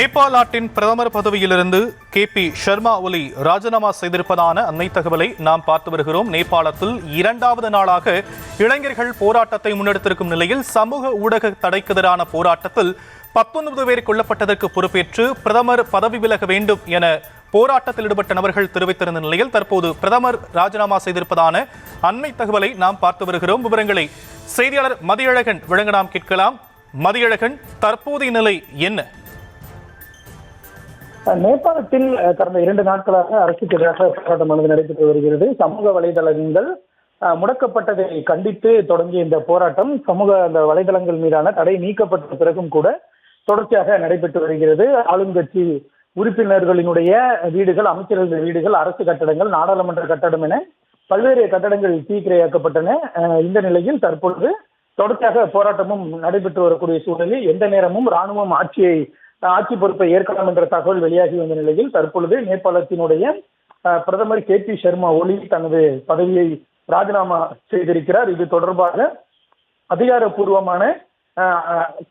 நேபாள் நாட்டின் பிரதமர் பதவியிலிருந்து KP ஷர்மா ஒலி ராஜினாமா செய்திருப்பதான அன்னை தகவலை நாம் பார்த்து வருகிறோம். நேபாளத்தில் 2வது நாளாக இளைஞர்கள் போராட்டத்தை முன்னெடுத்திருக்கும் நிலையில் சமூக ஊடக தடைக்கு எதிரான போராட்டத்தில் 19 பேர் கொல்லப்பட்டதற்கு பொறுப்பேற்று பிரதமர் பதவி விலக வேண்டும் என போராட்டத்தில் ஈடுபட்ட நபர்கள் தெரிவித்திருந்த நிலையில் தற்போது பிரதமர் ராஜினாமா செய்திருப்பதான அண்மை தகவலை நாம் பார்த்து வருகிறோம். விவரங்களை செய்தியாளர் மதியழகன் வழங்க நாம் கேட்கலாம். மதியழகன், தற்போதைய நிலை என்ன? நேபாளத்தில் கடந்த 2 நாட்களாக அரசுக்கு எதிராக போராட்டமானது நடைபெற்று வருகிறது. சமூக வலைதளங்கள் முடக்கப்பட்டதை கண்டித்து தொடங்கிய இந்த போராட்டம் அந்த வலைதளங்கள் மீதான தடை நீக்கப்பட்ட பிறகும் கூட தொடர்ச்சியாக நடைபெற்று வருகிறது. ஆளுங்கட்சி உறுப்பினர்களினுடைய வீடுகள், அமைச்சர்கள் வீடுகள், அரசு கட்டடங்கள், நாடாளுமன்ற கட்டடம் என பல்வேறு கட்டடங்கள் தீக்கிரையாக்கப்பட்டன. இந்த நிலையில் தற்பொழுது தொடர்ச்சியாக போராட்டமும் நடைபெற்று வரக்கூடிய சூழலில் எந்த நேரமும் ராணுவம் ஆட்சி பொறுப்பை ஏற்கலாம் என்ற தகவல் வெளியாகி வந்த நிலையில் தற்பொழுது நேபாளத்தினுடைய பிரதமர் KP ஷர்மா ஒலி தனது பதவியை ராஜினாமா செய்திருக்கிறார். இது தொடர்பாக அதிகாரப்பூர்வமான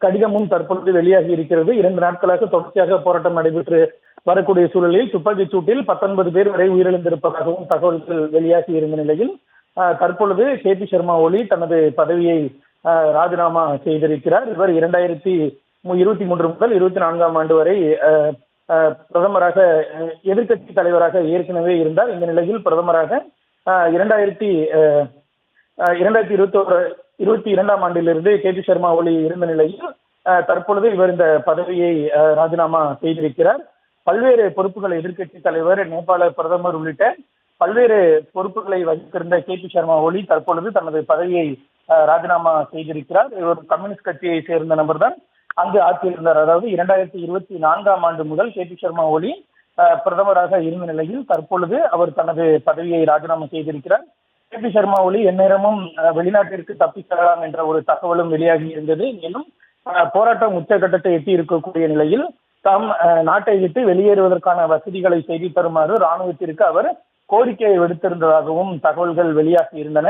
கடிதமும் தற்பொழுது வெளியாகி இருக்கிறது. 2 நாட்களாக தொடர்ச்சியாக போராட்டம் நடைபெற்று வரக்கூடிய சூழலில் துப்பாக்கிச் சூட்டில் 19 பேர் வரை உயிரிழந்திருப்பதாகவும் தகவல்கள் வெளியாகி இருந்த நிலையில் தற்பொழுது KP ஷர்மா ஒலி தனது பதவியை ராஜினாமா செய்திருக்கிறார். இவர் 2023 முதல் 24ஆம் ஆண்டு வரை பிரதமராக எதிர்க்கட்சி தலைவராக ஏற்கனவே இருந்தார். இந்த நிலையில் பிரதமராக 2022ஆம் ஆண்டிலிருந்து KP ஷர்மா ஒலி இருந்த நிலையில் தற்பொழுது இவர் இந்த பதவியை ராஜினாமா செய்திருக்கிறார். பல்வேறு பொறுப்புகள், எதிர்க்கட்சி தலைவர், நேபாள பிரதமர் உள்ளிட்ட பல்வேறு பொறுப்புகளை வகித்திருந்த KP ஷர்மா ஒலி தற்பொழுது தனது பதவியை ராஜினாமா செய்திருக்கிறார். இவர் கம்யூனிஸ்ட் கட்சியை சேர்ந்த நபர் தான் அங்கு ஆட்சியில் இருந்தார். அதாவது 2024ஆம் ஆண்டு முதல் KP ஷர்மா ஒலி பிரதமராக இருந்த நிலையில் தற்பொழுது அவர் தனது பதவியை ராஜினாமா செய்திருக்கிறார். KP ஷர்மா ஒலி எந்நேரமும் வெளிநாட்டிற்கு தப்பி செல்லலாம் என்ற ஒரு தகவலும் வெளியாகி இருந்தது. மேலும் போராட்டம் உச்சகட்டத்தை எட்டி இருக்கக்கூடிய நிலையில் தாம் நாட்டை விட்டு வெளியேறுவதற்கான வசதிகளை செய்து தருமாறு ராணுவத்திற்கு அவர் கோரிக்கையை விடுத்திருந்ததாகவும் தகவல்கள் வெளியாகி இருந்தன.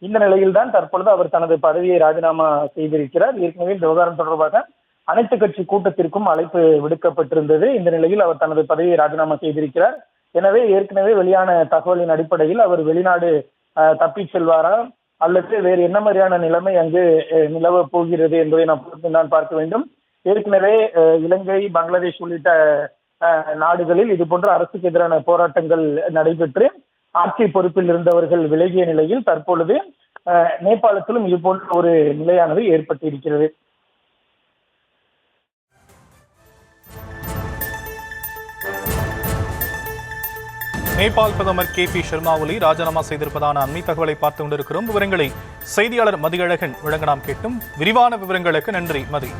இந்த நிலையில்தான் தற்பொழுது அவர் தனது பதவியை ராஜினாமா செய்திருக்கிறார். ஏற்கனவே இந்த விவகாரம் தொடர்பாக அனைத்து கட்சி கூட்டத்திற்கும் அழைப்பு விடுக்கப்பட்டிருந்தது. இந்த நிலையில் அவர் தனது பதவியை ராஜினாமா செய்திருக்கிறார். எனவே ஏற்கனவே வெளியான தகவலின் அடிப்படையில் அவர் வெளிநாடு தப்பி செல்வாரா அல்லது வேறு என்ன மாதிரியான நிலைமை அங்கு நிலவ போகிறது என்பதை நாம் பார்க்க வேண்டும். ஏற்கனவே இலங்கை, பங்களாதேஷ் உள்ளிட்ட நாடுகளில் இது போன்ற அரசுக்கு எதிரான போராட்டங்கள் நடைபெற்று ஆட்சி பொறுப்பில் இருந்தவர்கள் விலகிய நிலையில் தற்பொழுது நேபாளத்திலும் இது போன்ற ஒரு நிலையானது ஏற்பட்டிருக்கிறது. நேபாள் பிரதமர் KP ஷர்மா ஒலி ராஜினாமா செய்திருப்பதான அண்மை தகவலை பார்த்து கொண்டிருக்கிறோம். விவரங்களை செய்தியாளர் மதியழகன் வழங்க நாம் கேட்டும். விரிவான விவரங்களுக்கு நன்றி மதி.